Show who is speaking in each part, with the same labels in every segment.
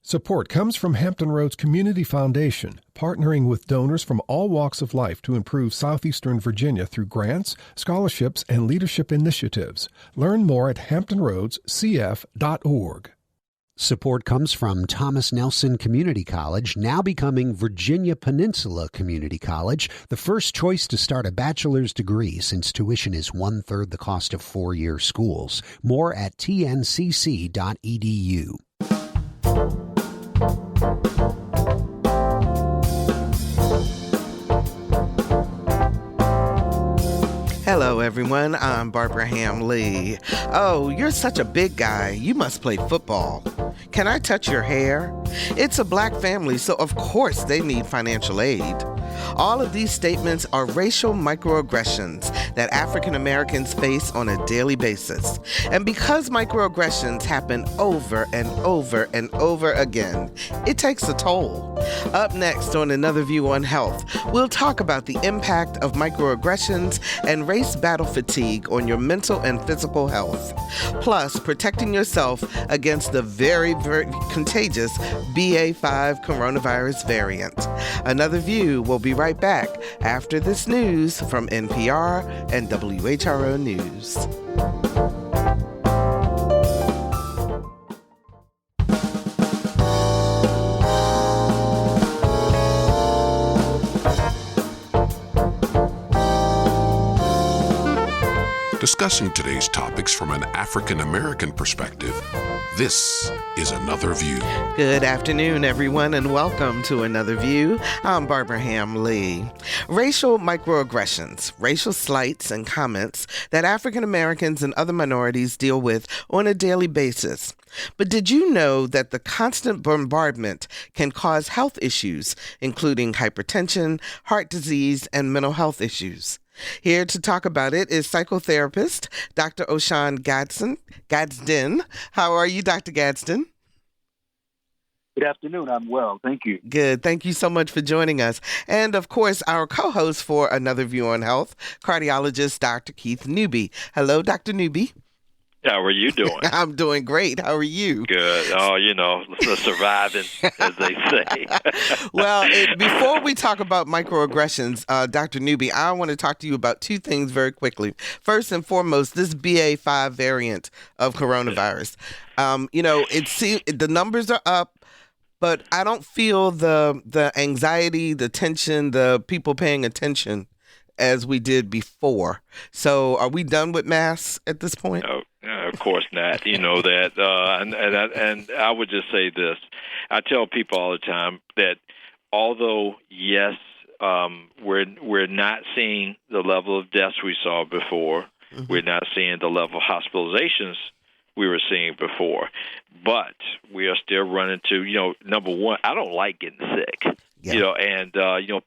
Speaker 1: Support comes from Hampton Roads Community Foundation, partnering with donors from all walks of life to improve southeastern Virginia through grants, scholarships, and leadership initiatives. Learn more at hamptonroadscf.org.
Speaker 2: Support comes from Thomas Nelson Community College, now becoming Virginia Peninsula Community College, the first choice to start a bachelor's degree since tuition is 1/3 the cost of four-year schools. More at tncc.edu.
Speaker 3: Hello, everyone. I'm Barbara Hamm Lee. Oh, you're such a big guy. You must play football. Can I touch your hair? It's a black family, so of course they need financial aid. All of these statements are racial microaggressions that African Americans face on a daily basis. And because microaggressions happen over and over and over again, it takes a toll. Up next on Another View on Health, we'll talk about the impact of microaggressions and race battle fatigue on your mental and physical health. Plus, protecting yourself against the very, very contagious BA.5 coronavirus variant. Another View will be right back after this news from NPR and WHRO News.
Speaker 4: Discussing today's topics from an African American perspective, this is Another View.
Speaker 3: Good afternoon, everyone, and welcome to Another View. I'm Barbara Hamm Lee. Racial microaggressions, racial slights and comments that African Americans and other minorities deal with on a daily basis. But did you know that the constant bombardment can cause health issues, including hypertension, heart disease, and mental health issues? Here to talk about it is psychotherapist Dr. Oshan Gadsden. How are you, Dr. Gadsden?
Speaker 5: Good afternoon. I'm well. Thank you.
Speaker 3: Good. Thank you so much for joining us. And, of course, our co-host for Another View on Health, cardiologist Dr. Keith Newby. Hello, Dr. Newby.
Speaker 6: How are you doing?
Speaker 3: I'm doing great. How are you?
Speaker 6: Good. Oh, surviving, as they say.
Speaker 3: Well, before we talk about microaggressions, Dr. Newby, I want to talk to you about two things very quickly. First and foremost, this BA.5 variant of coronavirus. The numbers are up, but I don't feel the anxiety, the tension, the people paying attention as we did before. So are we done with masks at this point?
Speaker 6: Oh, of course not. You know that. And I would just say this. I tell people all the time that although, yes, we're not seeing the level of deaths we saw before, we're not seeing the level of hospitalizations we were seeing before, but we are still running to, number one, I don't like getting sick. Yeah.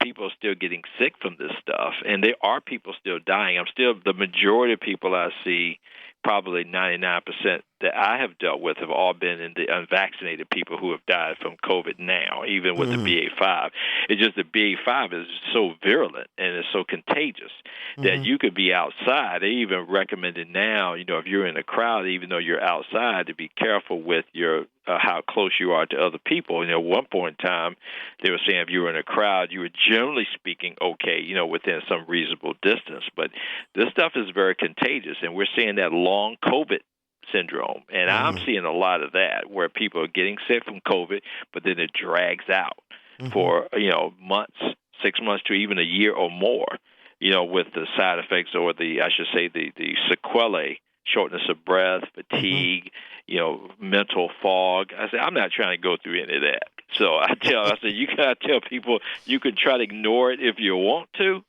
Speaker 6: People are still getting sick from this stuff, and there are people still dying. The majority of people I see, probably 99% that I have dealt with, have all been in the unvaccinated people who have died from COVID now, even with the BA.5. It's just the BA.5 is so virulent and it's so contagious that you could be outside. They even recommend it now, if you're in a crowd, even though you're outside, to be careful with your how close you are to other people. At one point in time, they were saying if you were in a crowd, you were generally speaking okay, within some reasonable distance. But this stuff is very contagious, and we're seeing that long COVID syndrome. And I'm seeing a lot of that, where people are getting sick from COVID, but then it drags out for, months, 6 months to even a year or more, with the side effects or the sequelae, shortness of breath, fatigue, mental fog. I said, I'm not trying to go through any of that. So I said, you got to tell people you can try to ignore it if you want to,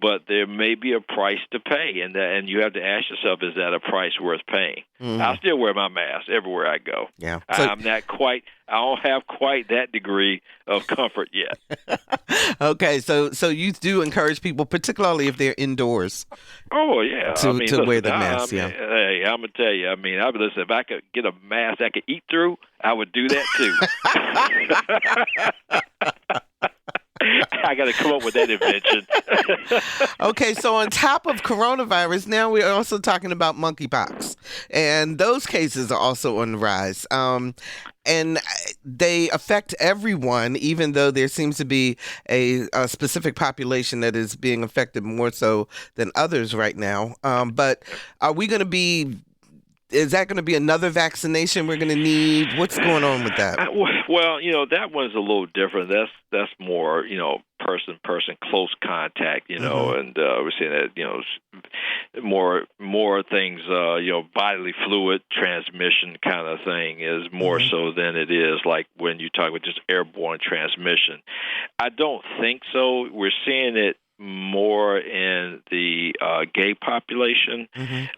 Speaker 6: but there may be a price to pay, and you have to ask yourself, is that a price worth paying? I still wear my mask everywhere I go.
Speaker 3: Yeah,
Speaker 6: I don't have quite that degree of comfort yet.
Speaker 3: Okay, so you do encourage people, particularly if they're indoors.
Speaker 6: Oh yeah,
Speaker 3: to wear the mask.
Speaker 6: Hey, I'm gonna tell you. Listen, if I could get a mask I could eat through, I would do that too. I got to come up with that invention.
Speaker 3: Okay, so on top of coronavirus, now we're also talking about monkeypox, and those cases are also on the rise. and they affect everyone, even though there seems to be a specific population that is being affected more so than others right now. But are we going to be? Is that going to be another vaccination we're going to need? What's going on with that?
Speaker 6: Well, that one's a little different. That's more, person close contact, and we're seeing that, more things, bodily fluid transmission kind of thing is more so than it is like when you talk about just airborne transmission. I don't think so. We're seeing it more in the gay population,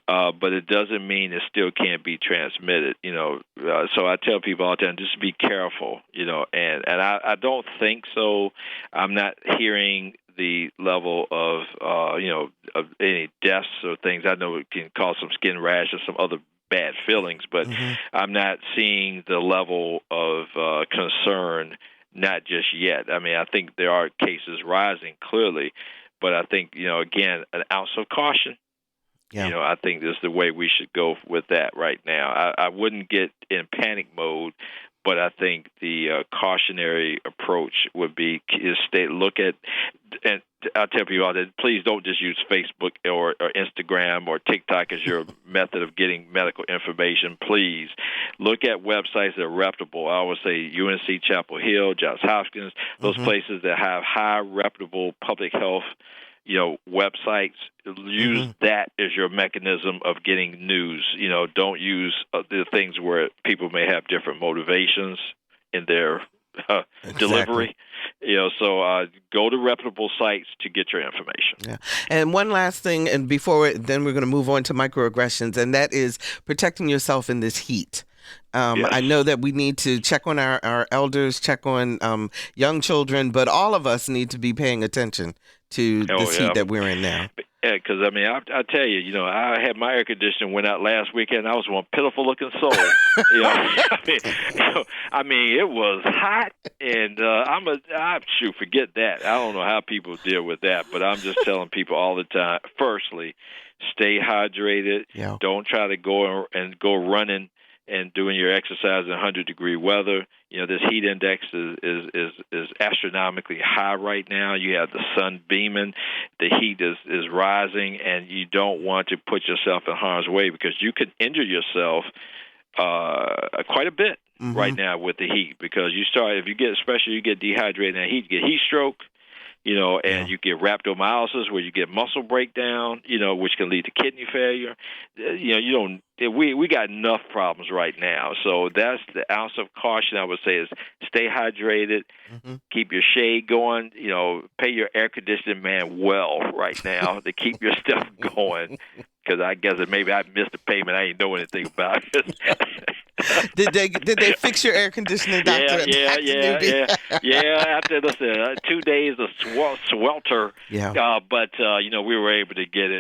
Speaker 6: but it doesn't mean it still can't be transmitted. So I tell people all the time, just be careful. And I don't think so. I'm not hearing the level of of any deaths or things. I know it can cause some skin rash or some other bad feelings, but I'm not seeing the level of concern. Not just yet. I mean, I think there are cases rising clearly, but I think, again, an ounce of caution. Yeah. I think this is the way we should go with that right now. I wouldn't get in panic mode, but I think the cautionary approach would be look at, and I'll tell people all that, please don't just use Facebook or Instagram or TikTok as your method of getting medical information. Please look at websites that are reputable. I always say UNC Chapel Hill, Johns Hopkins, those places that have high reputable public health websites. Use that as your mechanism of getting news. Don't use the things where people may have different motivations in their delivery. So go to reputable sites to get your information.
Speaker 3: Yeah. And one last thing, and then we're going to move on to microaggressions, and that is protecting yourself in this heat. Yes. I know that we need to check on our elders, check on young children, but all of us need to be paying attention to this heat that we're in now.
Speaker 6: Yeah, because, I tell you, I had my air conditioning went out last weekend. I was one pitiful-looking soul. It was hot, and forget that. I don't know how people deal with that, but I'm just telling people all the time, firstly, stay hydrated. Yeah. Don't try to go running and doing your exercise in 100-degree weather. This heat index is astronomically high right now. You have the sun beaming, the heat is rising, and you don't want to put yourself in harm's way because you could injure yourself quite a bit right now with the heat because especially you get dehydrated in the heat, you get heat stroke. And you get rhabdomyolysis where you get muscle breakdown, which can lead to kidney failure. We got enough problems right now. So that's the ounce of caution I would say is stay hydrated, keep your shade going, pay your air conditioning man well right now to keep your stuff going. Because I guess that maybe I missed the payment. I didn't know anything about it.
Speaker 3: Did they fix your air conditioning, doctor?
Speaker 6: Yeah. After 2 days of swelter, but we were able to get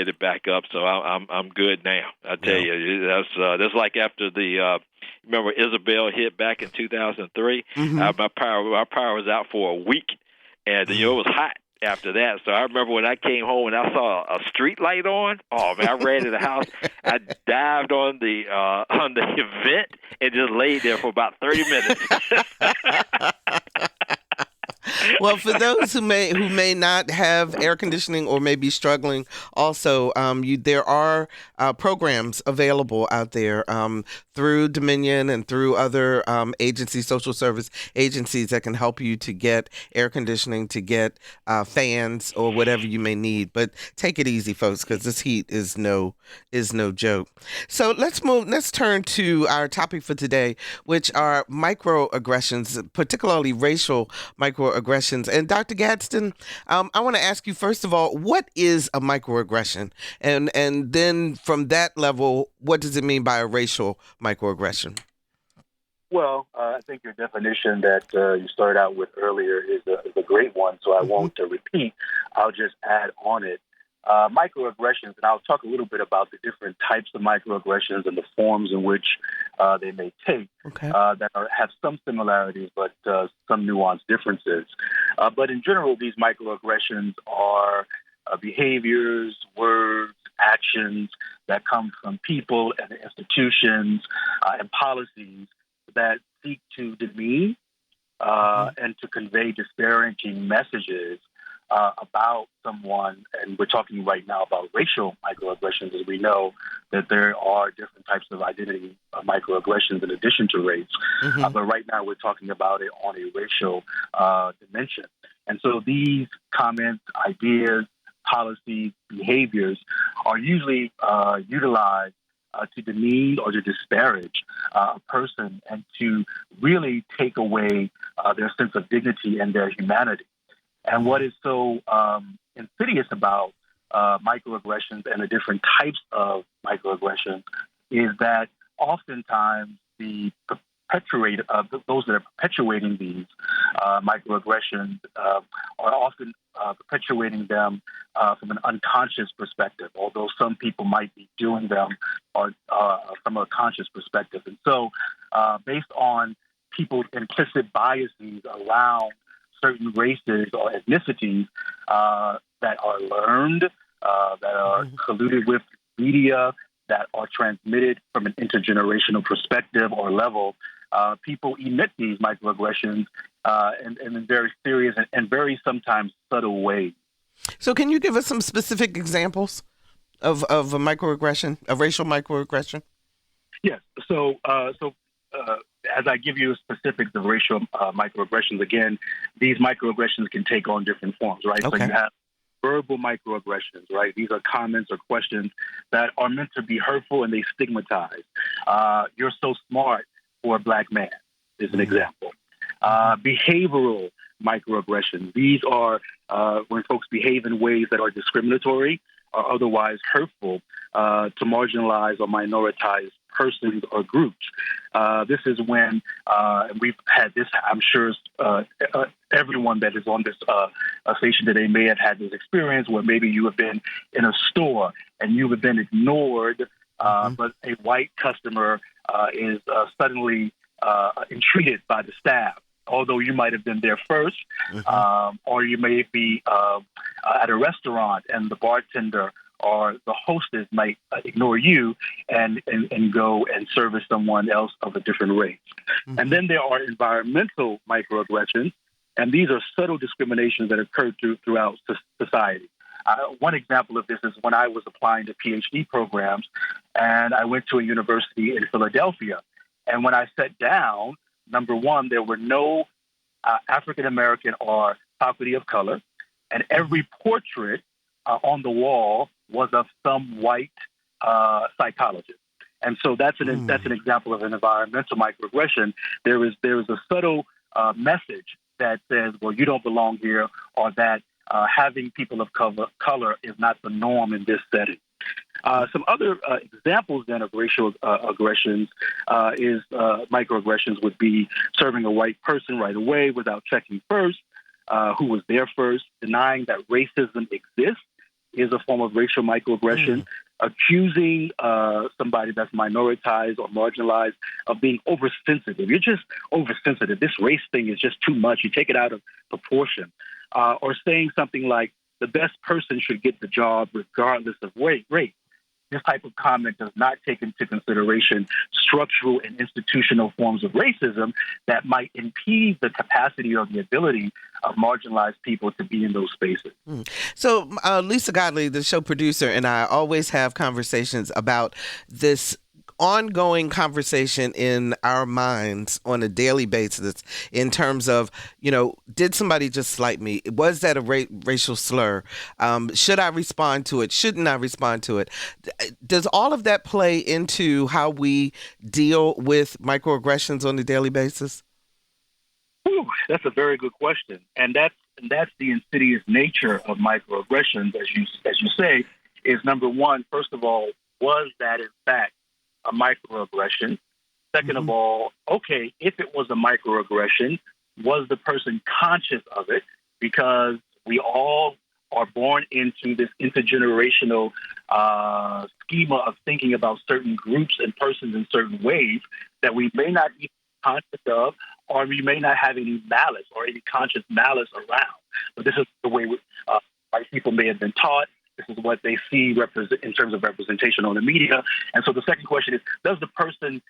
Speaker 6: it back up. So I'm good now. I tell you, that's like after the remember Isabel hit back in 2003. My power was out for a week, and it was hot after that. So I remember when I came home and I saw a street light on. Oh man, I ran to the house. I dived on the vent and just laid there for about 30 minutes.
Speaker 3: Well, for those who may not have air conditioning or may be struggling, also there are programs available out there through Dominion and through other agencies, social service agencies that can help you to get air conditioning, to get fans or whatever you may need. But take it easy, folks, because this heat is no joke. So let's turn to our topic for today, which are microaggressions, particularly racial microaggressions. And Dr. Gadsden, I want to ask you, first of all, what is a microaggression? And then from that level, what does it mean by a racial microaggression?
Speaker 5: Well, I think your definition that you started out with earlier is a great one, so I won't repeat. I'll just add on it. Microaggressions, and I'll talk a little bit about the different types of microaggressions and the forms in which they may take that have some similarities but some nuanced differences. But in general, these microaggressions are behaviors, words, actions that come from people and institutions and policies that seek to demean and to convey disparaging messages about someone, and we're talking right now about racial microaggressions, as we know that there are different types of identity microaggressions in addition to race. But right now we're talking about it on a racial dimension. And so these comments, ideas, policies, behaviors are usually utilized to demean or to disparage a person and to really take away their sense of dignity and their humanity. And what is so insidious about microaggressions and the different types of microaggressions is that oftentimes those that are perpetuating these microaggressions are often perpetuating them from an unconscious perspective, although some people might be doing them from a conscious perspective. And so based on people's implicit biases around certain races or ethnicities that are learned, that are colluded with media, that are transmitted from an intergenerational perspective or level, people emit these microaggressions in very serious and very sometimes subtle ways.
Speaker 3: So can you give us some specific examples of a microaggression, a racial microaggression?
Speaker 5: Yes. So as I give you specifics of racial microaggressions, again, these microaggressions can take on different forms, right?
Speaker 3: Okay.
Speaker 5: So you have verbal microaggressions, right? These are comments or questions that are meant to be hurtful and they stigmatize. You're so smart for a black man is an example. Behavioral microaggressions. These are when folks behave in ways that are discriminatory or otherwise hurtful to marginalized or minoritized persons or groups. This is when we've had this, I'm sure everyone that is on this station today may have had this experience where maybe you have been in a store and you have been ignored, but a white customer is suddenly entreated by the staff, although you might have been there first, or you may be at a restaurant and the bartender or the hostess might ignore you and go and service someone else of a different race. And then there are environmental microaggressions, and these are subtle discriminations that occur throughout society. One example of this is when I was applying to PhD programs, and I went to a university in Philadelphia. And when I sat down, number one, there were no African-American or faculty of color, and every portrait on the wall was of some white psychologist. And so that's an example of an environmental microaggression. There is a subtle message that says, well, you don't belong here, or that having people of color is not the norm in this setting. Some other examples then of racial aggressions is microaggressions would be serving a white person right away without checking first who was there first, denying that racism exists is a form of racial microaggression, accusing somebody that's minoritized or marginalized of being oversensitive. You're just oversensitive. This race thing is just too much. You take it out of proportion. Or saying something like, the best person should get the job regardless of race. This type of comment does not take into consideration structural and institutional forms of racism that might impede the capacity or the ability of marginalized people to be in those spaces.
Speaker 3: So Lisa Godley, the show producer, and I always have conversations about this ongoing conversation in our minds on a daily basis in terms of, did somebody just slight me? Was that a racial slur? Should I respond to it? Shouldn't I respond to it? Does all of that play into how we deal with microaggressions on a daily basis?
Speaker 5: Ooh, that's a very good question. And that's the insidious nature of microaggressions, as you say, is number one, first of all, was that in fact a microaggression? Second of all, okay, if it was a microaggression, was the person conscious of it? Because we all are born into this intergenerational schema of thinking about certain groups and persons in certain ways that we may not be conscious of, or we may not have any malice or any conscious malice around. But this is the way white people may have been taught. This is what they see in terms of representation on the media. And so the second question is, does the person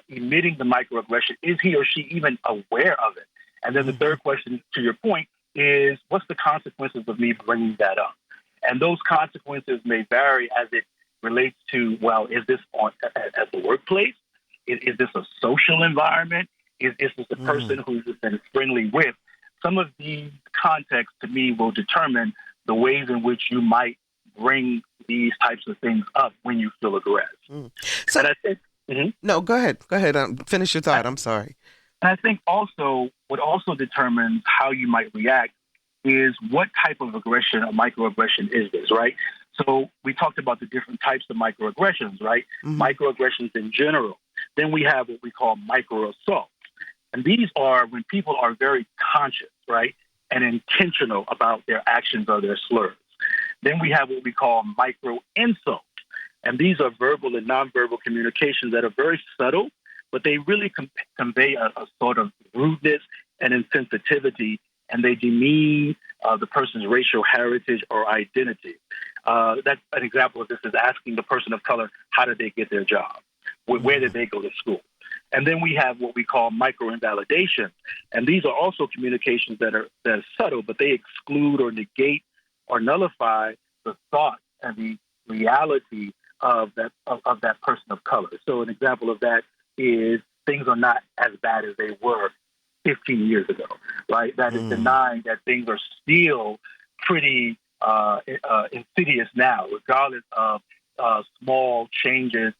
Speaker 5: emitting the microaggression, is he or she even aware of it? And then the third question, to your point, is what's the consequences of me bringing that up? And those consequences may vary as it relates to, well, is this at the workplace? Is this a social environment? Is this the person who's been friendly with? Some of these contexts, to me, will determine the ways in which you might bring these types of things up when you feel aggressed.
Speaker 3: So,
Speaker 5: and I think,
Speaker 3: no, go ahead. Finish your thought. I'm sorry.
Speaker 5: And I think also what also determines how you might react is what type of aggression or microaggression is this, right? So we talked about the different types of microaggressions, right? Microaggressions in general. Then we have what we call microassaults. And these are when people are very conscious, right, and intentional about their actions or their slurs. Then we have what we call micro insults. And these are verbal and nonverbal communications that are very subtle, but they really convey a sort of rudeness and insensitivity, and they demean the person's racial heritage or identity. That's an example of this is asking the person of color, how did they get their job? Where did they go to school? And then we have what we call micro-invalidation. And these are also communications that are subtle, but they exclude or negate or nullify the thought and the reality of that person of color. So an example of that is things are not as bad as they were 15 years ago, right? That is denying that things are still pretty insidious now, regardless of small changes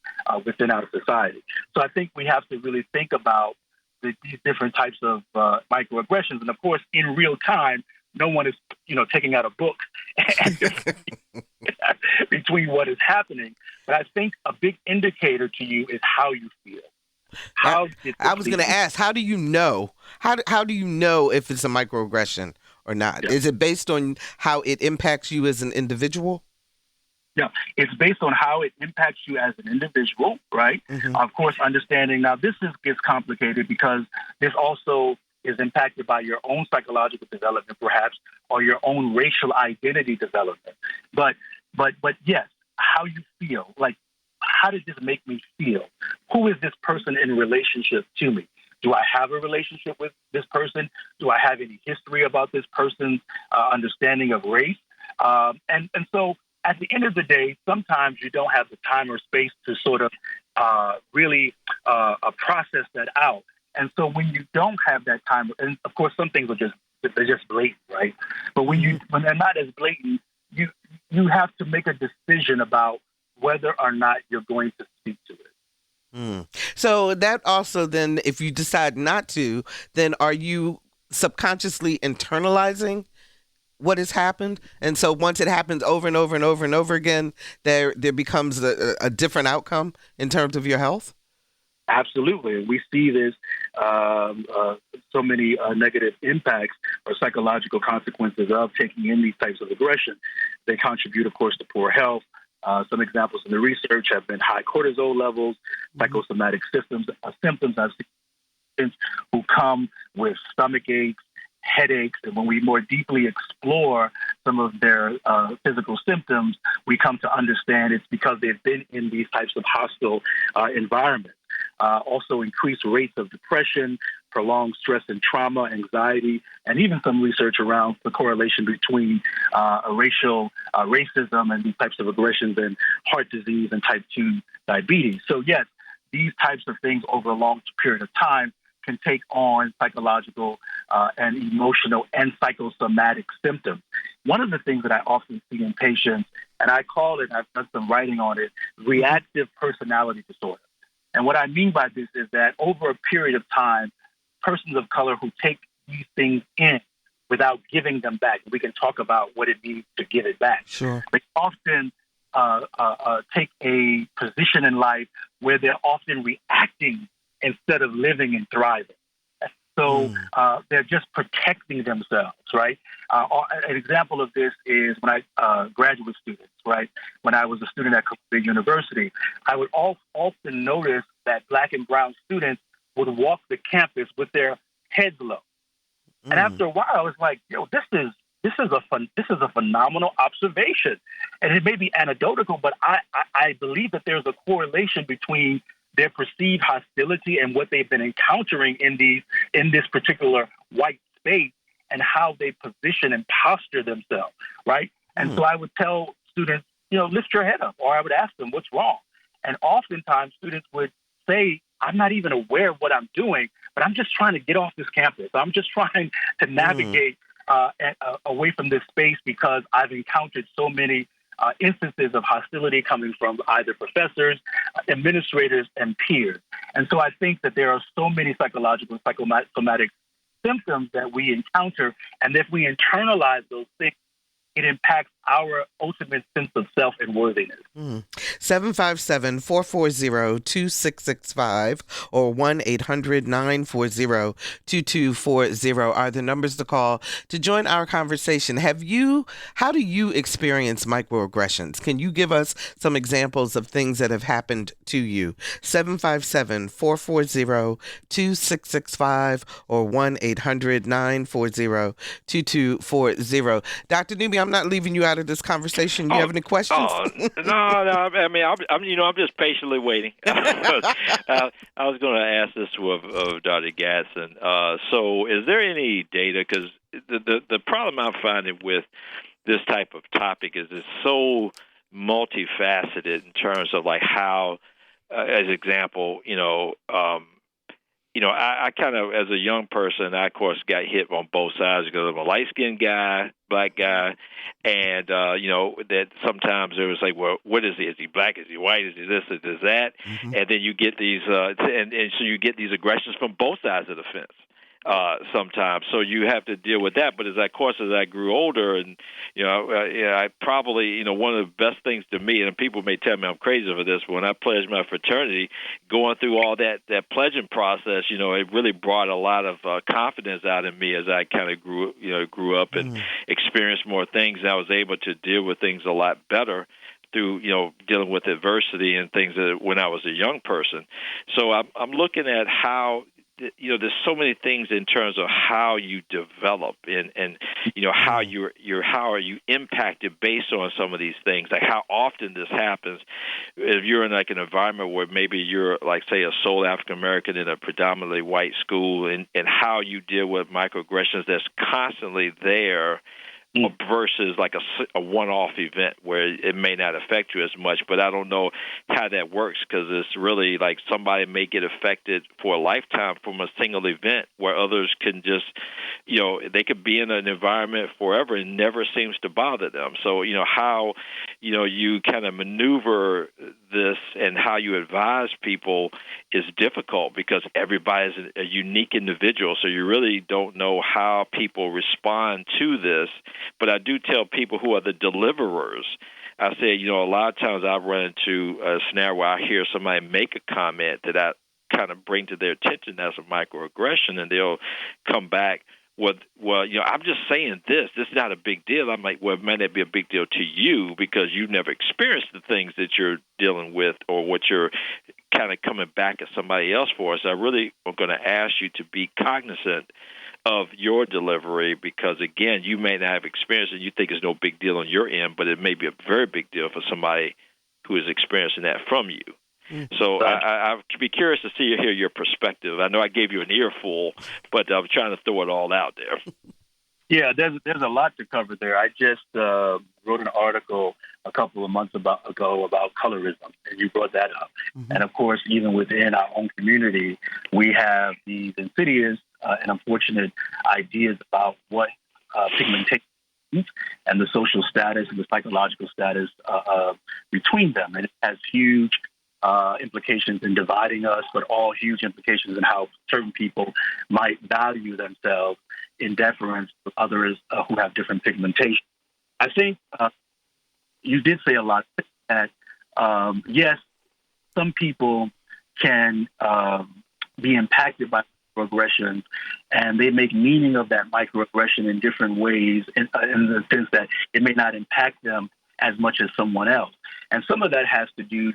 Speaker 5: within our society. So I think we have to really think about these different types of microaggressions. And of course, in real time, no one is, taking out a book and between what is happening. But I think a big indicator to you is how you feel.
Speaker 3: I was going to ask, how do you know? How do you know if it's a microaggression or not? Yeah. Is it based on how it impacts you as an individual?
Speaker 5: Yeah, it's based on how it impacts you as an individual, right? Of course, understanding now gets complicated because this also is impacted by your own psychological development, perhaps, or your own racial identity development. But yes, how you feel, like, how did this make me feel? Who is this person in relationship to me? Do I have a relationship with this person? Do I have any history about this person's understanding of race? And so at the end of the day, sometimes you don't have the time or space to sort of really process that out. And so when you don't have that time, and of course some things they're just blatant, right? But when they're not as blatant, you have to make a decision about whether or not you're going to speak to it.
Speaker 3: So that also then, if you decide not to, then are you subconsciously internalizing what has happened? And so once it happens over and over and over and over again, there becomes a different outcome in terms of your health?
Speaker 5: Absolutely. We see this, so many negative impacts or psychological consequences of taking in these types of aggression. They contribute, of course, to poor health. Some examples in the research have been high cortisol levels, psychosomatic symptoms. I've seen patients who come with stomach aches, headaches, and when we more deeply explore some of their physical symptoms, we come to understand it's because they've been in these types of hostile environments. Also increased rates of depression, prolonged stress and trauma, anxiety, and even some research around the correlation between racism and these types of aggressions and heart disease and type 2 diabetes. So yes, these types of things over a long period of time can take on psychological and emotional and psychosomatic symptoms. One of the things that I often see in patients, and I call it, I've done some writing on it, reactive personality disorder. And what I mean by this is that over a period of time, persons of color who take these things in without giving them back, we can talk about what it means to give it back.
Speaker 3: Sure.
Speaker 5: They often take a position in life where they're often reacting instead of living and thriving. So they're just protecting themselves, right? An example of this is when I graduate students, right? When I was a student at Columbia University, I would often notice that Black and brown students would walk the campus with their heads low. And after a while, I was like, this is this is a phenomenal observation. And it may be anecdotal, but I believe that there's a correlation between their perceived hostility and what they've been encountering in this particular white space and how they position and posture themselves, right? And so I would tell students, lift your head up, or I would ask them, what's wrong? And oftentimes students would say, I'm not even aware of what I'm doing, but I'm just trying to get off this campus. I'm just trying to navigate away from this space because I've encountered so many instances of hostility coming from either professors, administrators, and peers. And so I think that there are so many psychological, psychosomatic symptoms that we encounter, and if we internalize those things, it impacts our ultimate sense of self and worthiness.
Speaker 3: 757-440-2665 or 1-800-940-2240 are the numbers to call to join our conversation. How do you experience microaggressions? Can you give us some examples of things that have happened to you? 757-440-2665 or 1-800-940-2240. Dr. Newby, I'm not leaving you out of this conversation. You have any questions?
Speaker 6: No. I mean, I'm just patiently waiting. I was going to ask this of Dr. Gadsden. So, is there any data? Because the problem I'm finding with this type of topic is it's so multifaceted in terms of like how, as example, I kind of, as a young person, I, of course, got hit on both sides because I'm a light-skinned guy, black guy, and, that sometimes it was like, well, what is he? Is he black? Is he white? Is he this? Is he that? Mm-hmm. And then you get these, and so you get these aggressions from both sides of the fence. Sometimes, so you have to deal with that. But as I grew older, and I probably, one of the best things to me, and people may tell me I'm crazy for this, but when I pledged my fraternity, going through all that pledging process, it really brought a lot of confidence out in me as I kind of grew up and experienced more things, and I was able to deal with things a lot better through, dealing with adversity and things when I was a young person. So I'm looking at how, there's so many things in terms of how you develop and how how are you impacted based on some of these things, like how often this happens. If you're in like an environment where maybe you're like, say, a sole African American in a predominantly white school, and how you deal with microaggressions that's constantly there, versus like a one-off event where it may not affect you as much. But I don't know how that works, because it's really like somebody may get affected for a lifetime from a single event, where others can just, they could be in an environment forever and never seems to bother them. So, how, you kind of maneuver this and how you advise people is difficult, because everybody's a unique individual. So you really don't know how people respond to this. But I do tell people who are the deliverers, I say, a lot of times I've run into a scenario where I hear somebody make a comment that I kind of bring to their attention as a microaggression, and they'll come back with, well, I'm just saying this is not a big deal. I'm like, well, it might not be a big deal to you because you've never experienced the things that you're dealing with or what you're kind of coming back at somebody else for. So I really am going to ask you to be cognizant of your delivery, because, again, you may not have experienced it. You think it's no big deal on your end, but it may be a very big deal for somebody who is experiencing that from you. So I'd be curious to hear your perspective. I know I gave you an earful, but I'm trying to throw it all out there.
Speaker 5: Yeah, there's a lot to cover there. I just wrote an article a couple of months ago about colorism, and you brought that up. Mm-hmm. And, of course, even within our own community, we have these insidious and unfortunate ideas about what pigmentation is and the social status and the psychological status between them. And it has huge implications in dividing us, but all huge implications in how certain people might value themselves in deference to others who have different pigmentation. I think you did say a lot that, yes, some people can be impacted by microaggressions, and they make meaning of that microaggression in different ways, in the sense that it may not impact them as much as someone else. And some of that has to do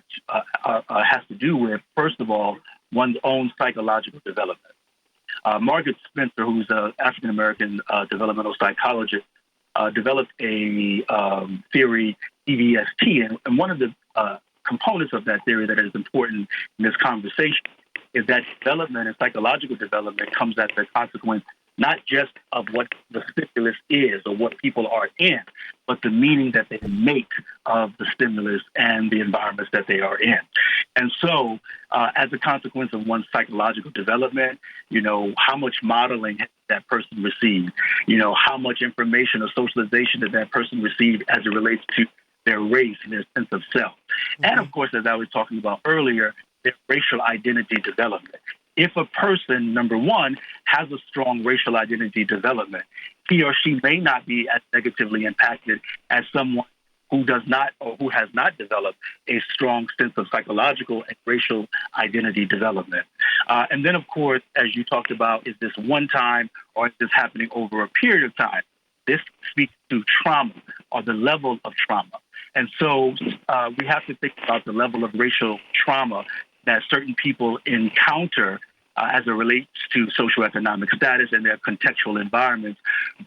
Speaker 5: with, first of all, one's own psychological development. Margaret Spencer, who's an African-American developmental psychologist, developed a theory, EVST, and one of the components of that theory that is important in this conversation is that development and psychological development comes as a consequence not just of what the stimulus is or what people are in, but the meaning that they make of the stimulus and the environments that they are in. And so, as a consequence of one's psychological development, how much modeling has that person received? How much information or socialization did that person receive as it relates to their race and their sense of self? Mm-hmm. And of course, as I was talking about earlier, their racial identity development. If a person, number one, has a strong racial identity development, he or she may not be as negatively impacted as someone who does not or who has not developed a strong sense of psychological and racial identity development. And then, of course, as you talked about, is this one time or is this happening over a period of time? This speaks to trauma or the level of trauma. And so we have to think about the level of racial trauma that certain people encounter as it relates to socioeconomic status and their contextual environments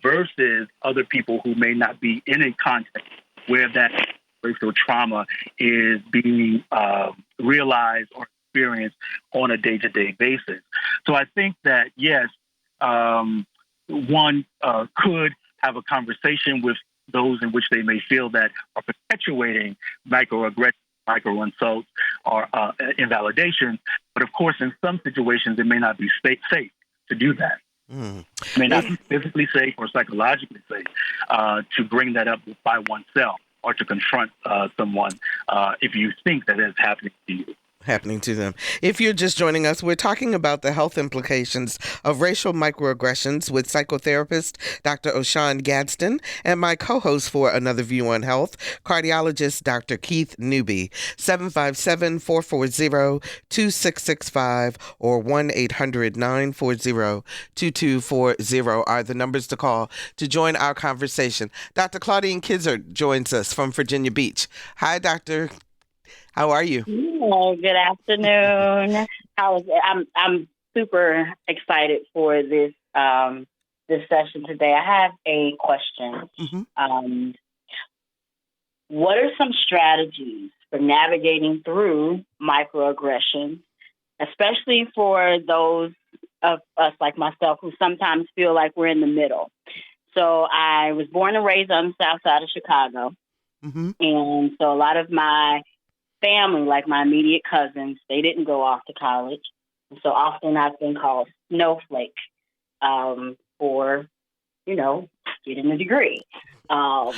Speaker 5: versus other people who may not be in a context where that racial trauma is being realized or experienced on a day-to-day basis. So I think that, yes, one could have a conversation with those in which they may feel that are perpetuating microaggressions, micro-insults, or invalidation. But of course, in some situations, it may not be safe to do that. It may not be physically safe or psychologically safe to bring that up by oneself or to confront someone if you think that is happening to you.
Speaker 3: Happening to them. If you're just joining us, we're talking about the health implications of racial microaggressions with psychotherapist Dr. Oshan Gadsden and my co-host for Another View on Health, cardiologist Dr. Keith Newby. 757-440-2665 or 1-800-940-2240 are the numbers to call to join our conversation. Dr. Claudine Kizard joins us from Virginia Beach. Hi, Doctor. How are you?
Speaker 7: Oh, good afternoon. I'm super excited for this this session today. I have a question. Mm-hmm. What are some strategies for navigating through microaggressions, especially for those of us like myself who sometimes feel like we're in the middle? So I was born and raised on the south side of Chicago. Mm-hmm. And so a lot of my family, like my immediate cousins, they didn't go off to college. And so often I've been called snowflake for, getting a degree or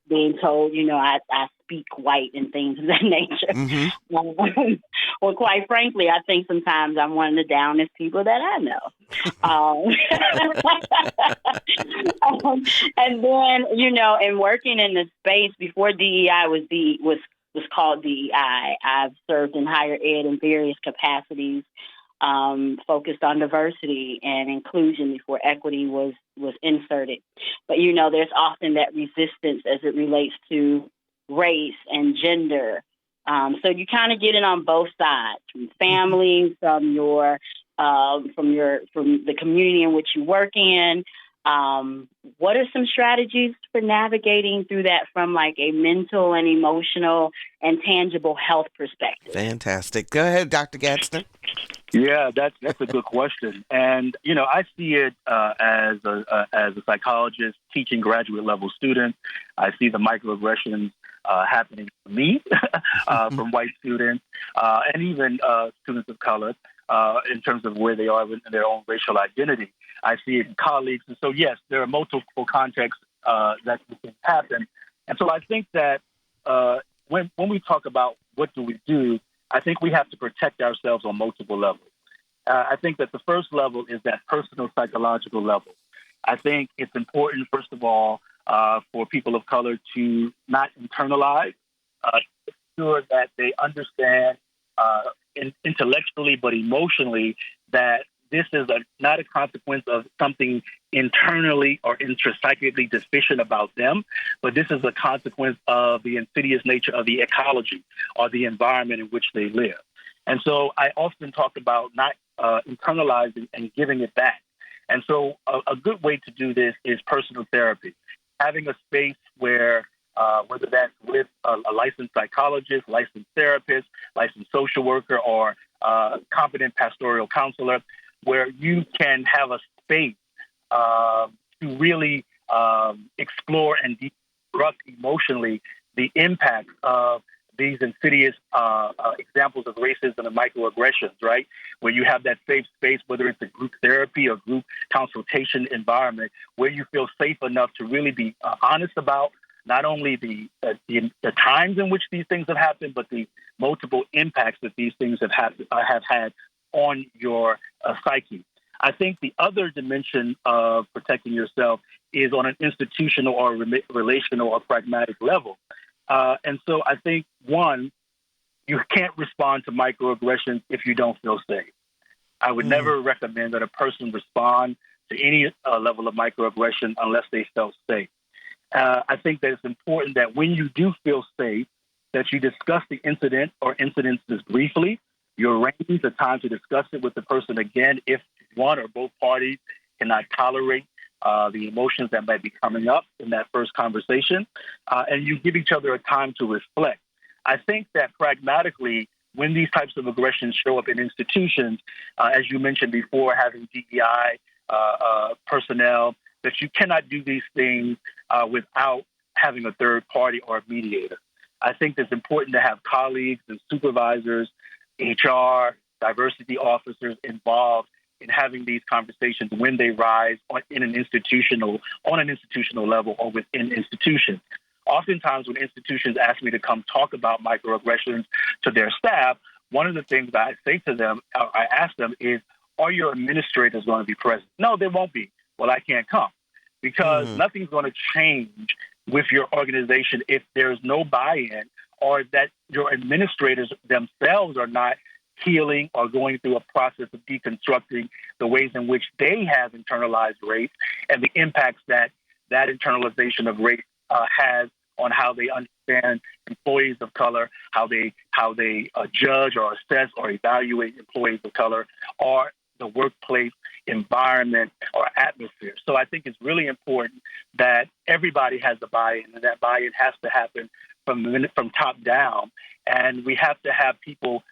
Speaker 7: being told, I speak white and things of that nature. Mm-hmm. Well, quite frankly, I think sometimes I'm one of the downest people that I know. And then, in working in the space before DEI was called DEI. I've served in higher ed in various capacities, focused on diversity and inclusion before equity was inserted. But, there's often that resistance as it relates to race and gender. So you kind of get it on both sides, from family, from the community in which you work in. What are some strategies for navigating through that from like a mental and emotional and tangible health perspective?
Speaker 3: Fantastic. Go ahead, Dr. Gadsden.
Speaker 5: Yeah, that's a good question. And, I see it as a psychologist teaching graduate level students. I see the microaggressions happening to me from white students and even students of color in terms of where they are in their own racial identity. I see it in colleagues. And so, yes, there are multiple contexts that can happen. And so I think that when we talk about what do we do, I think we have to protect ourselves on multiple levels. I think that the first level is that personal psychological level. I think it's important, first of all, for people of color to not internalize, ensure that they understand intellectually but emotionally that this is not a consequence of something internally or intrapsychically deficient about them, but this is a consequence of the insidious nature of the ecology or the environment in which they live. And so I often talk about not internalizing and giving it back. And so a good way to do this is personal therapy. having a space where, whether that's with a licensed psychologist, licensed therapist, licensed social worker, or competent pastoral counselor, where you can have a space to really explore and disrupt emotionally the impact of these insidious examples of racism and microaggressions, right? Where you have that safe space, whether it's a group therapy or group consultation environment, where you feel safe enough to really be honest about not only the times in which these things have happened, but the multiple impacts that these things have had on your psyche. I think the other dimension of protecting yourself is on an institutional or relational or pragmatic level. And so I think, one, you can't respond to microaggressions if you don't feel safe. I would never recommend that a person respond to any level of microaggression unless they felt safe. I think that it's important that when you do feel safe, that you discuss the incident or incidences briefly. You arrange a time to discuss it with the person again if one or both parties cannot tolerate the emotions that might be coming up in that first conversation, and you give each other a time to reflect. I think that pragmatically, when these types of aggressions show up in institutions, as you mentioned before, having DEI personnel, that you cannot do these things without having a third party or a mediator. I think it's important to have colleagues and supervisors, HR, diversity officers involved in having these conversations when they rise on an institutional level or within institutions. Oftentimes when institutions ask me to come talk about microaggressions to their staff, one of the things that I say to them, I ask them is, are your administrators going to be present? No, they won't be. Well, I can't come because nothing's going to change with your organization if there's no buy-in or that your administrators themselves are not healing or going through a process of deconstructing the ways in which they have internalized race and the impacts that internalization of race has on how they understand employees of color, how they judge or assess or evaluate employees of color, or the workplace environment or atmosphere. So I think it's really important that everybody has the buy-in, and that buy-in has to happen from top down, and we have to have people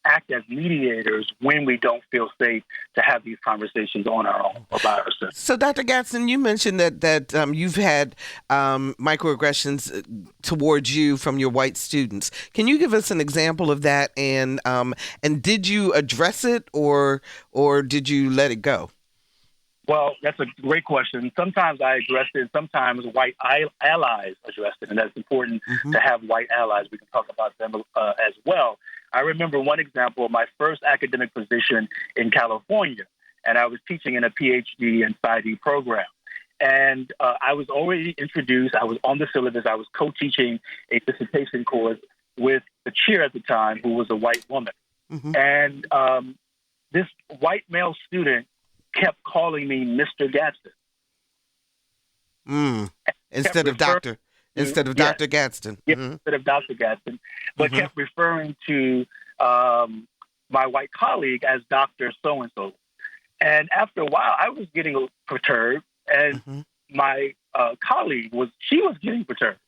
Speaker 5: act as mediators when we don't feel safe to have these conversations on our own or by ourselves.
Speaker 3: So, Dr. Gadsden, you mentioned that you've had microaggressions towards you from your white students. Can you give us an example of that? And did you address it or did you let it go?
Speaker 5: Well, that's a great question. Sometimes I address it. Sometimes white allies address it, and that's important to have white allies. We can talk about them as well. I remember one example of my first academic position in California, and I was teaching in a PhD and PsyD program. And I was already introduced. I was on the syllabus. I was co-teaching a dissertation course with the chair at the time, who was a white woman. And this white male student kept calling me Mr. Gadsden.
Speaker 3: Instead of Dr. Dr. Gadsden.
Speaker 5: Instead of Dr. Gadsden, but kept referring to my white colleague as Dr. So-and-so. And after a while, I was getting perturbed, and my colleague was getting perturbed.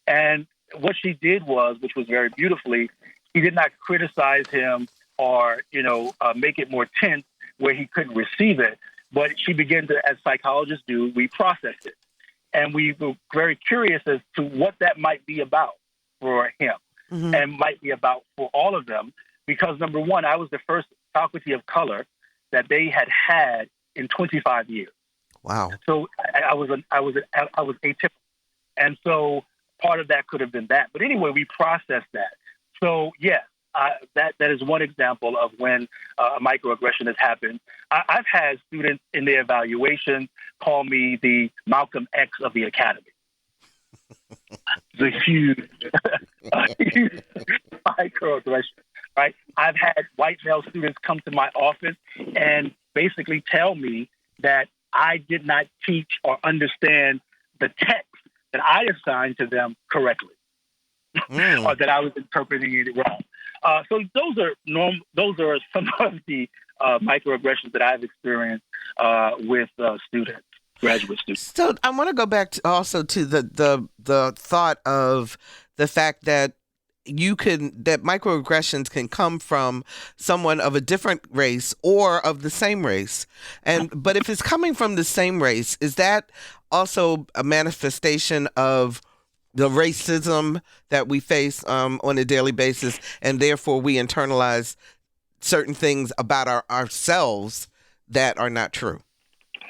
Speaker 5: And what she did was, which was very beautifully, she did not criticize him or, make it more tense where he couldn't receive it. But she began to, as psychologists do, we processed it. And we were very curious as to what that might be about for him and might be about for all of them. Because, number one, I was the first faculty of color that they had in 25 years.
Speaker 3: Wow. So
Speaker 5: I was atypical. And so part of that could have been that. But anyway, we processed that. So, yes. That is one example of when a microaggression has happened. I've had students in their evaluations call me the Malcolm X of the academy. The huge microaggression, right? I've had white male students come to my office and basically tell me that I did not teach or understand the text that I assigned to them correctly, or that I was interpreting it wrong. So those are some of the microaggressions that I've experienced with students. graduate students.
Speaker 3: So I want to go back also to the thought of the fact that that microaggressions can come from someone of a different race or of the same race. But if it's coming from the same race, is that also a manifestation of the racism that we face on a daily basis, and therefore we internalize certain things about ourselves that are not true?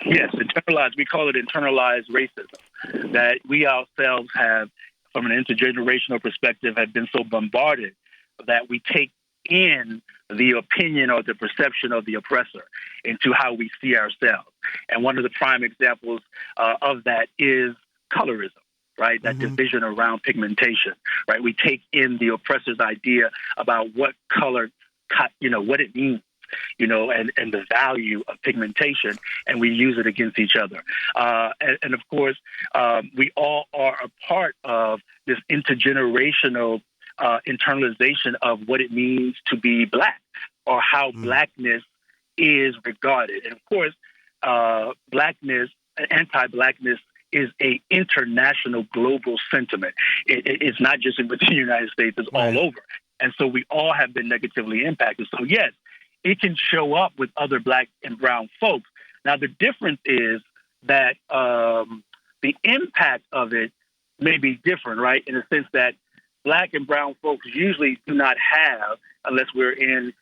Speaker 5: Yes, internalized. We call it internalized racism, that we ourselves have, from an intergenerational perspective, have been so bombarded that we take in the opinion or the perception of the oppressor into how we see ourselves. And one of the prime examples of that is colorism, right? That division around pigmentation, right? We take in the oppressor's idea about what color, what it means, and the value of pigmentation, and we use it against each other. And of course, we all are a part of this intergenerational internalization of what it means to be Black, or how Blackness is regarded. And of course, Blackness, anti-Blackness, is a international global sentiment. It's not just within the United States, it's all over. And so we all have been negatively impacted. So yes, it can show up with other Black and brown folks. Now, the difference is that the impact of it may be different, right? In the sense that Black and brown folks usually do not have, unless we're in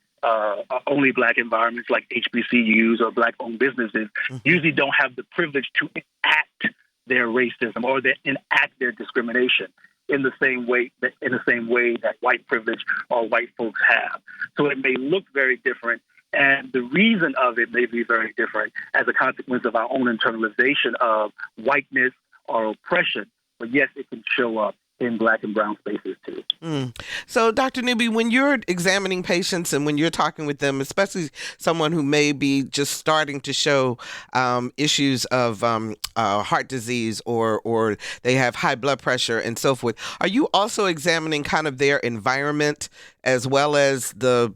Speaker 5: only Black environments like HBCUs or Black-owned businesses, usually don't have the privilege to enact their racism or enact their discrimination in the same way that white privilege or white folks have. So it may look very different, and the reason of it may be very different as a consequence of our own internalization of whiteness or oppression. But yes, it can show up in Black and brown spaces too.
Speaker 3: So, Dr. Newby, when you're examining patients and when you're talking with them, especially someone who may be just starting to show issues of heart disease or they have high blood pressure and so forth, are you also examining kind of their environment as well as the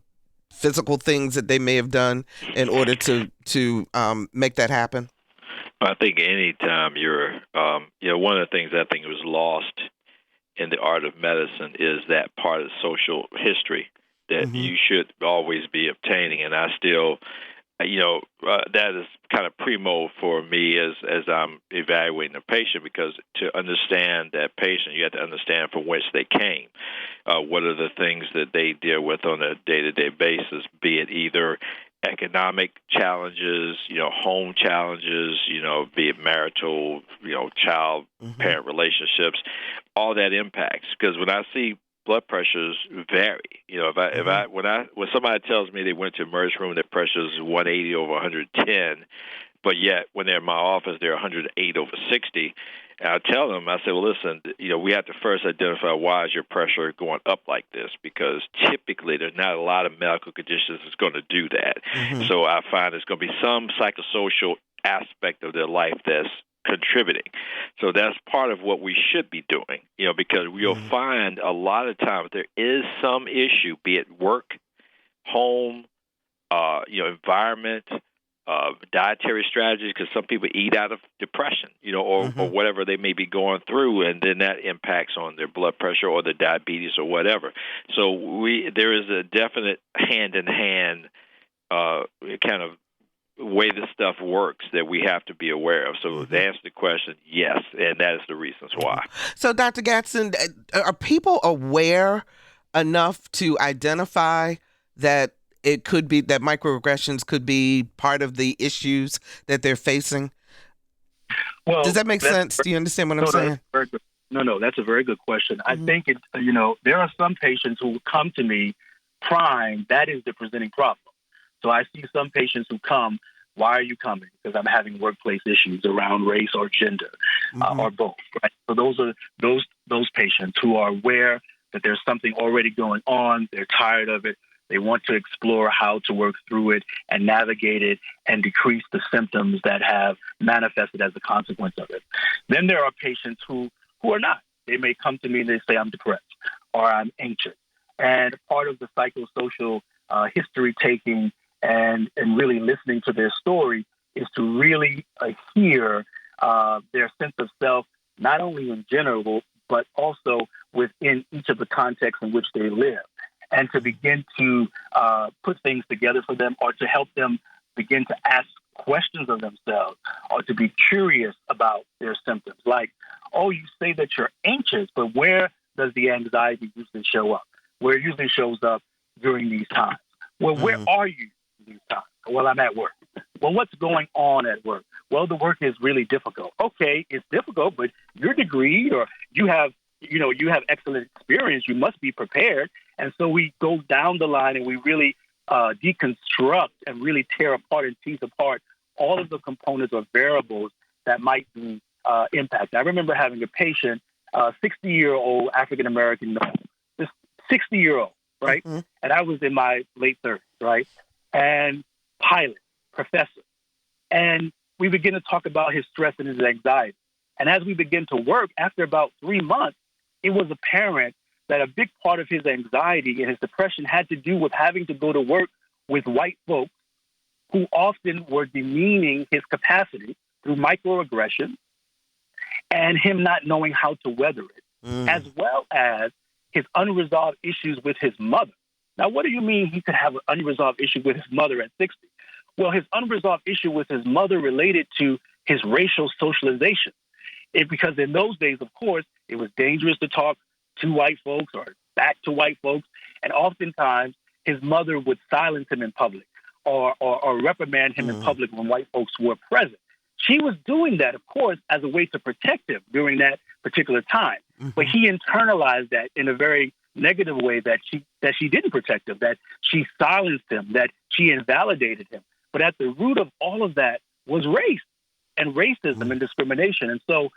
Speaker 3: physical things that they may have done in order to make that happen?
Speaker 6: I think anytime you're, one of the things I think was lost in the art of medicine is that part of social history that you should always be obtaining. And I still, that is kind of primo for me as I'm evaluating a patient, because to understand that patient, you have to understand from which they came. What are the things that they deal with on a day-to-day basis, be it either economic challenges, home challenges, be it marital, child-parent relationships, all that impacts. Because when I see blood pressures vary, when somebody tells me they went to emergency room, their pressure is 180 over 110, but yet when they're in my office, they're 108 over 60. And I tell them, I say, well, listen, we have to first identify why is your pressure going up like this, because typically there's not a lot of medical conditions that's going to do that. So I find there's going to be some psychosocial aspect of their life that's contributing. So that's part of what we should be doing, because we'll find a lot of times there is some issue, be it work, home, environment, dietary strategies, because some people eat out of depression, or whatever they may be going through, and then that impacts on their blood pressure or their diabetes or whatever. So there is a definite hand-in-hand kind of way this stuff works that we have to be aware of. So to answer the question, yes, and that is the reasons why.
Speaker 3: So, Dr. Gadsden, are people aware enough to identify that it could be that microaggressions could be part of the issues that they're facing?
Speaker 5: Well,
Speaker 3: does that make sense? Do you understand what I'm saying?
Speaker 5: No, that's a very good question. I think there are some patients who come to me prime. That is the presenting problem. So I see some patients who come. Why are you coming? Because I'm having workplace issues around race or gender, or both. Right. So those are those patients who are aware that there's something already going on. They're tired of it. They want to explore how to work through it and navigate it and decrease the symptoms that have manifested as a consequence of it. Then there are patients who are not. They may come to me and they say, I'm depressed or I'm anxious. And part of the psychosocial history taking and really listening to their story is to really hear their sense of self, not only in general, but also within each of the contexts in which they live, and to begin to put things together for them, or to help them begin to ask questions of themselves, or to be curious about their symptoms. Like, oh, you say that you're anxious, but where does the anxiety usually show up? Where it usually shows up during these times. Well, where are you these times? Well, I'm at work. Well, what's going on at work? Well, the work is really difficult. Okay, it's difficult, but you're degreed, or you have excellent experience. You must be prepared. And so we go down the line and we really deconstruct and really tear apart and tease apart all of the components or variables that might be impacted. I remember having a patient, 60-year-old African-American male, this 60-year-old, right? Mm-hmm. And I was in my late 30s, right? And pilot, professor. And we begin to talk about his stress and his anxiety. And as we begin to work, after about 3 months, it was apparent that a big part of his anxiety and his depression had to do with having to go to work with white folks who often were demeaning his capacity through microaggressions, and him not knowing how to weather it, as well as his unresolved issues with his mother. Now, what do you mean he could have an unresolved issue with his mother at 60? Well, his unresolved issue with his mother related to his racial socialization. Because in those days, of course, it was dangerous to talk to white folks or back to white folks. And oftentimes, his mother would silence him in public or reprimand him in public when white folks were present. She was doing that, of course, as a way to protect him during that particular time. Mm-hmm. But he internalized that in a very negative way, that she didn't protect him, that she silenced him, that she invalidated him. But at the root of all of that was race and racism and discrimination. And so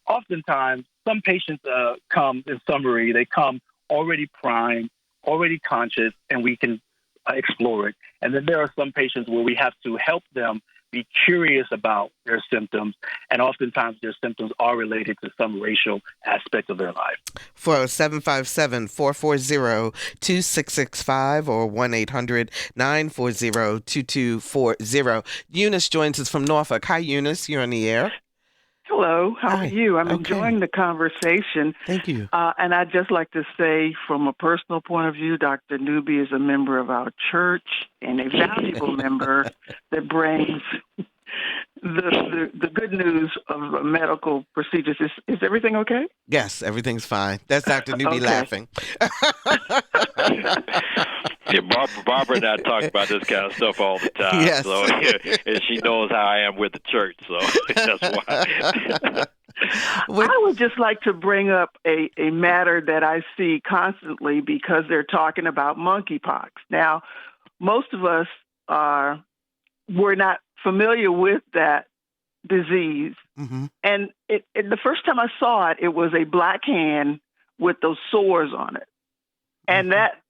Speaker 5: oftentimes some patients come, in summary, they come already primed, already conscious, and we can explore it. And then there are some patients where we have to help them be curious about their symptoms, and oftentimes their symptoms are related to some racial aspect of their life.
Speaker 3: For 757-440-2665 or 1-800-940-2240. Eunice joins us from Norfolk. Hi, Eunice. You're on the air.
Speaker 8: Hello. How are you? I'm enjoying the conversation.
Speaker 3: Thank you.
Speaker 8: And I'd just like to say, from a personal point of view, Dr. Newby is a member of our church and a valuable member that brings the good news of medical procedures. Is everything okay?
Speaker 3: Yes, everything's fine. That's Dr. Newby laughing.
Speaker 6: Yeah, Barbara and I talk about this kind of stuff all the time.
Speaker 3: Yes.
Speaker 6: So, and she knows how I am with the church, so that's why.
Speaker 8: I would just like to bring up a matter that I see constantly, because they're talking about monkeypox. Now, most of us we're not familiar with that disease. Mm-hmm. And the first time I saw it, it was a black hand with those sores on it. And that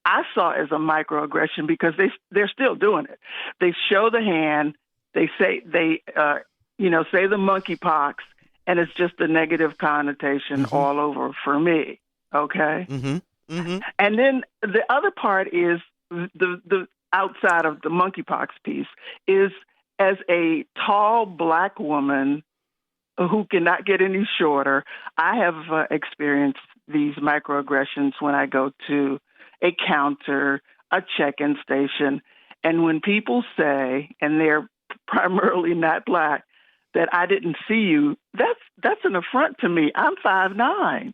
Speaker 8: I saw as a microaggression, because they're still doing it. They show the hand, they say say the monkeypox, and it's just a negative connotation all over for me. Okay. Mm-hmm. Mm-hmm. And then the other part is the outside of the monkeypox piece is, as a tall black woman who cannot get any shorter, I have experienced these microaggressions when I go to a counter, a check-in station. And when people say, and they're primarily not black, that I didn't see you, that's an affront to me. I'm 5'9".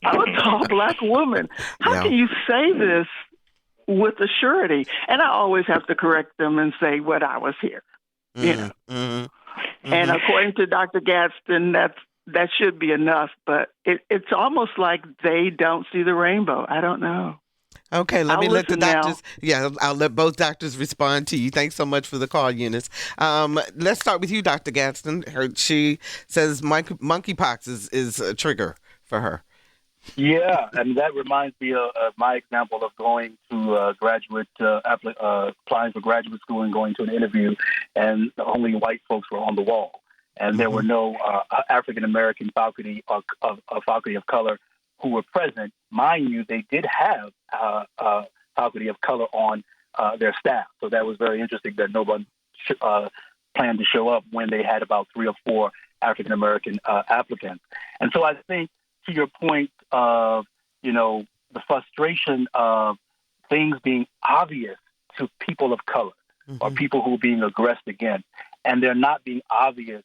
Speaker 8: I'm a tall black woman. How can you say this with a surety? And I always have to correct them and say what I was here. You know. Mm-hmm. And according to Dr. Gadsden, that should be enough, but it's almost like they don't see the rainbow. I don't know.
Speaker 3: Okay, let me let the doctors. Yeah, I'll let both doctors respond to you. Thanks so much for the call, Eunice. Let's start with you, Dr. Gadsden. She says monkeypox is a trigger for her.
Speaker 5: Yeah, and that reminds me of my example of going to applying for graduate school and going to an interview, and only white folks were on the wall. And there were no African-American faculty of color who were present. Mind you, they did have faculty of color on their staff. So that was very interesting that no one planned to show up when they had about 3 or 4 African-American applicants. And so I think to your point of, the frustration of things being obvious to people of color or people who are being aggressed against, and they're not being obvious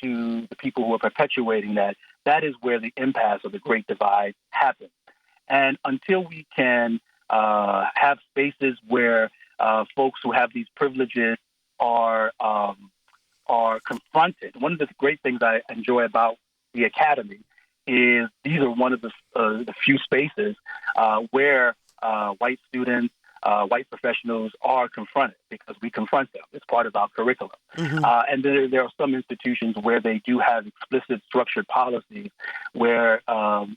Speaker 5: to the people who are perpetuating that is where the impasse of the Great Divide happens. And until we can have spaces where folks who have these privileges are confronted, one of the great things I enjoy about the Academy is these are one of the few spaces where white students, white professionals are confronted, because we confront them. It's part of our curriculum. And there are some institutions where they do have explicit structured policies where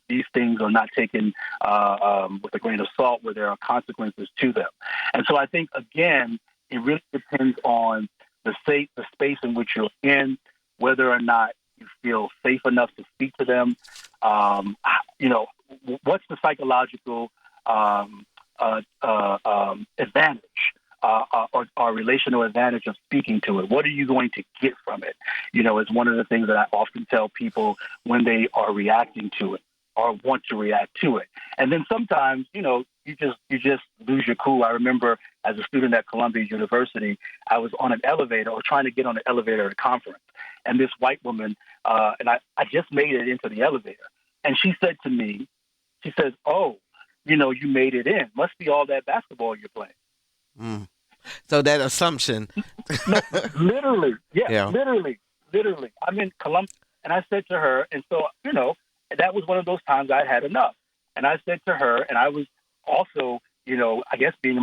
Speaker 5: these things are not taken with a grain of salt, where there are consequences to them. And so I think, again, it really depends on the space in which you're in, whether or not you feel safe enough to speak to them. What's the psychological advantage or relational advantage of speaking to it? What are you going to get from it? It's one of the things that I often tell people when they are reacting to it or want to react to it. And then sometimes, you just lose your cool. I remember as a student at Columbia University, I was on an elevator or trying to get on an elevator at a conference. And this white woman, and I just made it into the elevator. And she said to me, she says, "Oh, you made it in. Must be all that basketball you're playing."
Speaker 3: So that assumption.
Speaker 5: No, literally. Yeah, literally. I'm in Columbia. And I said to her, and so, that was one of those times I had enough. And I said to her, and I was also, I guess being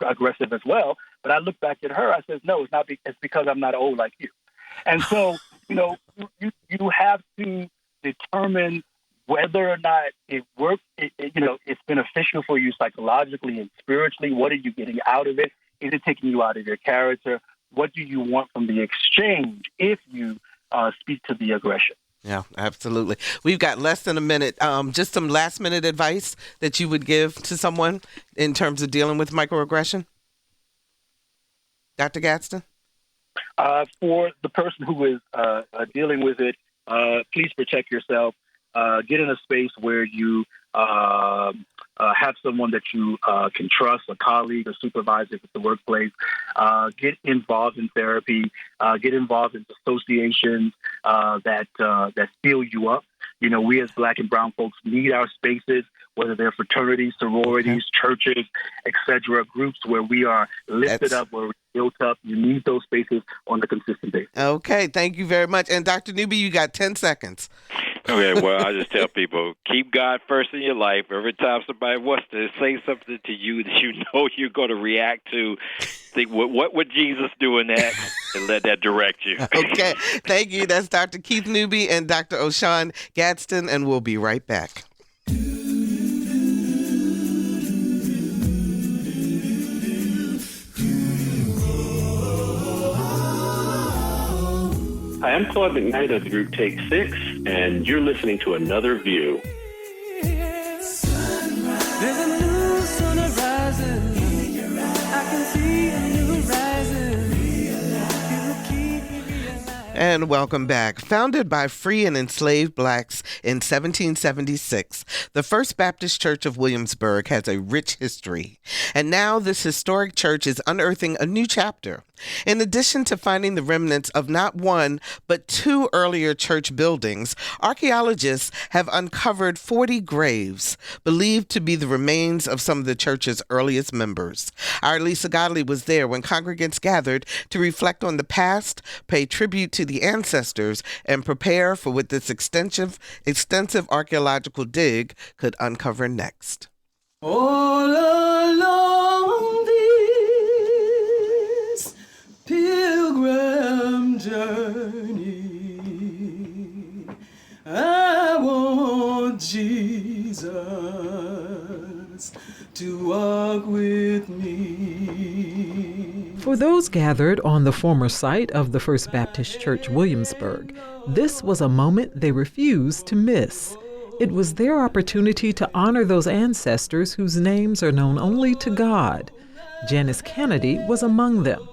Speaker 5: aggressive as well. But I looked back at her. I said, "No, it's not. It's because I'm not old like you." And so, you have to determine whether or not it works. It's beneficial for you psychologically and spiritually. What are you getting out of it? Is it taking you out of your character? What do you want from the exchange if you speak to the aggression?
Speaker 3: Yeah, absolutely. We've got less than a minute. Just some last minute advice that you would give to someone in terms of dealing with microaggression? Dr. Gadsden?
Speaker 5: For the person who is dealing with it, please protect yourself. Get in a space where you have someone that you can trust, a colleague, a supervisor if it's the workplace. Get involved in therapy. Get involved in associations that fill you up. We as Black and brown folks need our spaces, whether they're fraternities, sororities, churches, etc., groups where we are lifted up, where we're built up. You need those spaces on a consistent basis. Okay, thank you very much. And Dr. Newby, you got 10 seconds.
Speaker 6: Okay, well, I just tell people, keep God first in your life. Every time somebody wants to say something to you that you know you're going to react to, think, what would Jesus do in that? And let that direct you.
Speaker 3: Okay, thank you. That's Dr. Keith Newby and Dr. Oshan Gadsden, and we'll be right back.
Speaker 9: Hi, I'm Claude McKnight of the group Take 6, and you're listening to Another View.
Speaker 10: There's a new sun rising. I can see a new rising.
Speaker 3: And welcome back. Founded by free and enslaved blacks in 1776, the First Baptist Church of Williamsburg has a rich history. And now this historic church is unearthing a new chapter. In addition to finding the remnants of not one, but 2 earlier church buildings, archaeologists have uncovered 40 graves, believed to be the remains of some of the church's earliest members. Our Lisa Godley was there when congregants gathered to reflect on the past, pay tribute to the ancestors, and prepare for what this extensive archaeological dig could uncover next.
Speaker 10: All along this pilgrim journey, I want Jesus to walk with me.
Speaker 11: For those gathered on the former site of the First Baptist Church Williamsburg, this was a moment they refused to miss. It was their opportunity to honor those ancestors whose names are known only to God. Janice Kennedy was among them.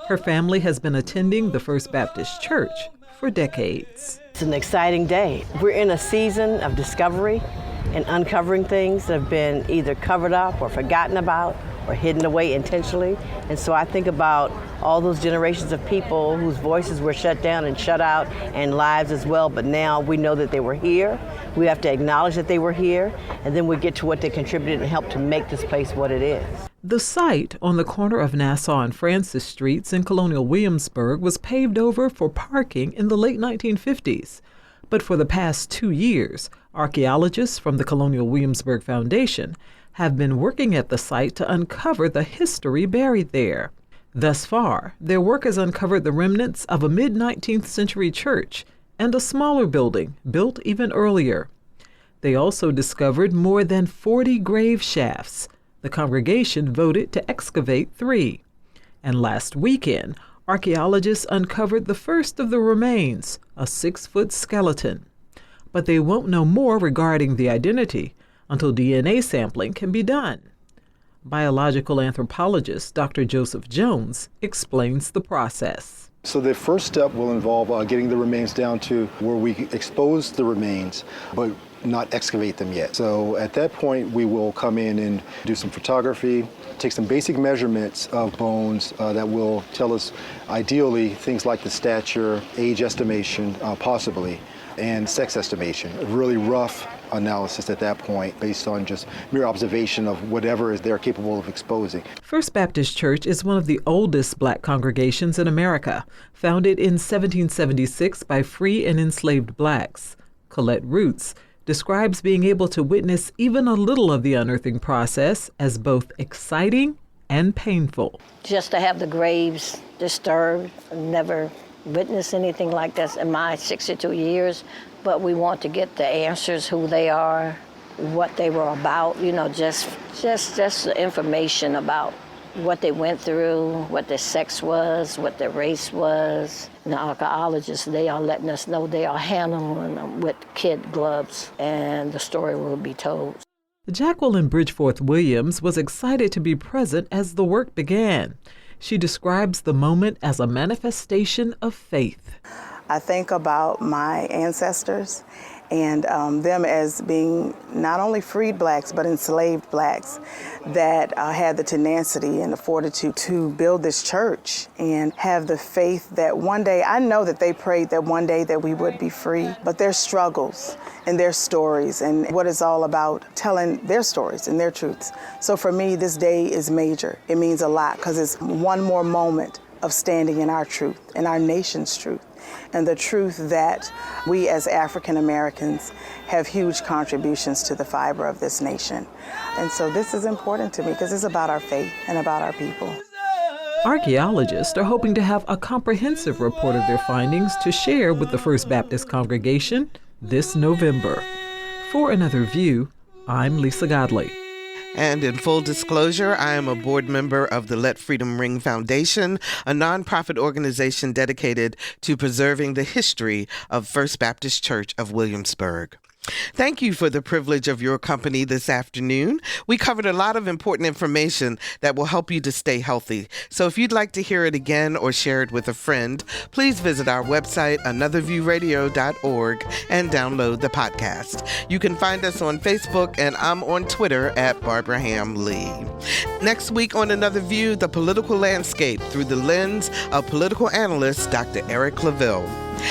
Speaker 11: Her family has been attending the First Baptist Church for decades.
Speaker 12: It's an exciting day. We're in a season of discovery and uncovering things that have been either covered up or forgotten about or hidden away intentionally. And so I think about all those generations of people whose voices were shut down and shut out, and lives as well, but now we know that they were here. We have to acknowledge that they were here, and then we get to what they contributed and helped to make this place what it is.
Speaker 11: The site on the corner of Nassau and Francis Streets in Colonial Williamsburg was paved over for parking in the late 1950s. But for the past 2 years, archaeologists from the Colonial Williamsburg Foundation have been working at the site to uncover the history buried there. Thus far, their work has uncovered the remnants of a mid-19th century church and a smaller building built even earlier. They also discovered more than 40 grave shafts. The congregation voted to excavate 3. And last weekend, archaeologists uncovered the first of the remains, a 6-foot skeleton. But they won't know more regarding the identity until DNA sampling can be done. Biological anthropologist Dr. Joseph Jones explains the process.
Speaker 13: So the first step will involve getting the remains down to where we expose the remains, but not excavate them yet. So at that point, we will come in and do some photography, take some basic measurements of bones that will tell us, ideally, things like the stature, age estimation, possibly, and sex estimation. A really rough analysis at that point based on just mere observation of whatever they're capable of exposing.
Speaker 11: First Baptist Church is one of the oldest black congregations in America, founded in 1776 by free and enslaved blacks. Colette Roots describes being able to witness even a little of the unearthing process as both exciting and painful.
Speaker 14: Just to have the graves disturbed, never witnessed anything like this in my 62 years, but we want to get the answers, who they are, what they were about, just the information about what they went through, what their sex was, what their race was. And the archaeologists, they are letting us know they are handling them with kid gloves, and the story will be told.
Speaker 11: Jacqueline Bridgeforth Williams was excited to be present as the work began. She describes the moment as a manifestation of faith.
Speaker 15: I think about my ancestors and them as being not only freed blacks, but enslaved blacks that had the tenacity and the fortitude to build this church and have the faith that one day, I know that they prayed that one day that we would be free, but their struggles and their stories and what it's all about, telling their stories and their truths. So for me, this day is major. It means a lot because it's one more moment of standing in our truth, in our nation's truth, and the truth that we as African Americans have huge contributions to the fiber of this nation. And so this is important to me because it's about our faith and about our people.
Speaker 11: Archaeologists are hoping to have a comprehensive report of their findings to share with the First Baptist congregation this November. For Another View, I'm Lisa Godley.
Speaker 3: And in full disclosure, I am a board member of the Let Freedom Ring Foundation, a nonprofit organization dedicated to preserving the history of First Baptist Church of Williamsburg. Thank you for the privilege of your company this afternoon. We covered a lot of important information that will help you to stay healthy. So if you'd like to hear it again or share it with a friend, please visit our website, anotherviewradio.org, and download the podcast. You can find us on Facebook, and I'm on Twitter at Barbara Hamm Lee. Next week on Another View, the political landscape through the lens of political analyst Dr. Eric Claville.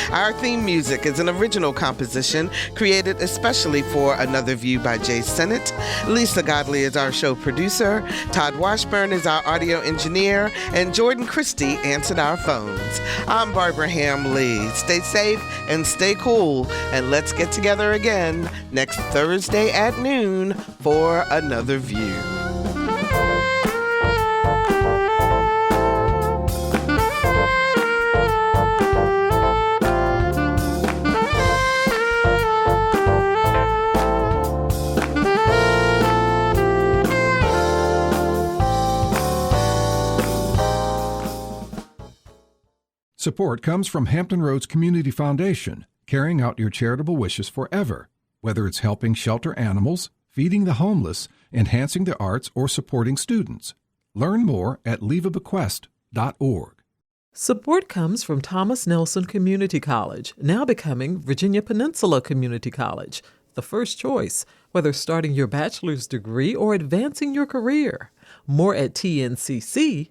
Speaker 3: Our theme music is an original composition created especially for Another View by Jay Sennett. Lisa Godley is our show producer. Todd Washburn is our audio engineer. And Jordan Christie answered our phones. I'm Barbara Hamm Lee. Stay safe and stay cool. And let's get together again next Thursday at noon for Another View.
Speaker 1: Support comes from Hampton Roads Community Foundation, carrying out your charitable wishes forever, whether it's helping shelter animals, feeding the homeless, enhancing the arts, or supporting students. Learn more at leaveabequest.org.
Speaker 11: Support comes from Thomas Nelson Community College, now becoming Virginia Peninsula Community College, the first choice, whether starting your bachelor's degree or advancing your career. More at tncc.edu.